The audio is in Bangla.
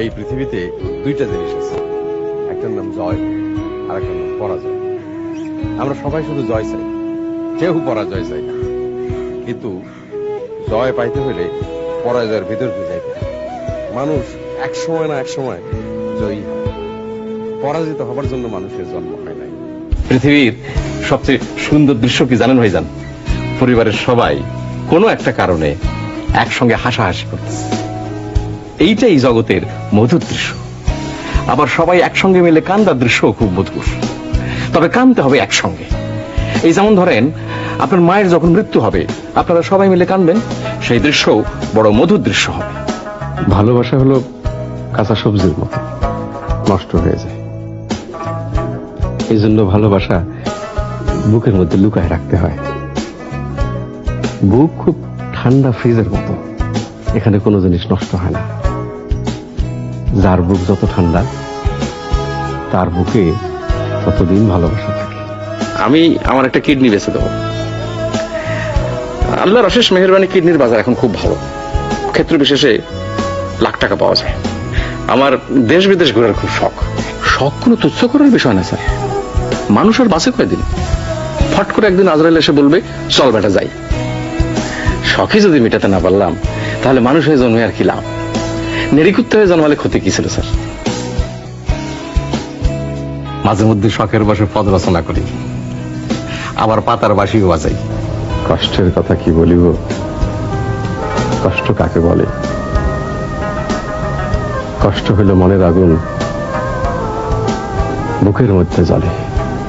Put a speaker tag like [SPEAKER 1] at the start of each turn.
[SPEAKER 1] এই পৃথিবীতে দুইটা জিনিস আছে, একটার নাম জয় আর একটার নাম পরাজয়। আমরা সবাই শুধু জয় চাই, কেউ পরাজয় চাই না। কিন্তু জয় পাইতে হলে পরাজয়ের ভিতর দিয়ে যাইতে হয়। মানুষ এক সময় না এক সময় জয়ী হয়, পরাজিত হবার জন্য মানুষের জন্ম হয় নাই।
[SPEAKER 2] পৃথিবীর সবচেয়ে সুন্দর দৃশ্য কি জানেন ভাইজান? পরিবারের সবাই কোনো একটা কারণে একসঙ্গে হাসাহাসি করতেছে, এইটাই জগতের মধুর দৃশ্য। আবার সবাই একসঙ্গে মিলে কান্দার দৃশ্য খুব মধুর, তবে কাঁদতে হবে একসঙ্গে। এই যেমন ধরেন, আপনার মায়ের যখন মৃত্যু হবে, আপনারা সবাই মিলে কাঁদবেন, সেই দৃশ্য বড় মধুর দৃশ্য হবে।
[SPEAKER 1] ভালোবাসা হলো কাঁচা সবজির মতো, নষ্ট হয়ে যায়। এই জন্য ভালোবাসা বুকের মধ্যে লুকায় রাখতে হয়। বুক খুব ঠান্ডা ফ্রিজের মতো, এখানে কোনো জিনিস নষ্ট হয় না। যার বুক যত ঠান্ডা, তার বুকে ততদিন ভালোবাসা থাকে।
[SPEAKER 2] আমি আমার একটা কিডনি বেঁচে দেবো। আল্লাহর অশেষ মেহেরবানি, কিডনির বাজার এখন খুব ভালো, ক্ষেত্র বিশেষে লাখ টাকা পাওয়া যায়। আমার দেশ বিদেশ ঘোরার খুব শখ। শখ কোনো তুচ্ছ করার বিষয় না স্যার। মানুষের বাসে কয়দিন, ফট করে একদিন আজরাইল এসে বলবে চল বেটা যাই। শখই যদি মেটাতে না পারলাম, তাহলে মানুষ হয়ে জন্মে আর কি লাভ? নেরিকুত্তে হয়ে জন্মালে ক্ষতি কি ছিল স্যার? মাঝে মধ্যে শখের বসে পদ রচনা করি, আবার পাতার বাঁশিও বাজাই।
[SPEAKER 1] কষ্টের কথা কি বলিব, কষ্ট কাকে বলে? কষ্ট হলো মনের আগুন বুকের মধ্যে জ্বলে।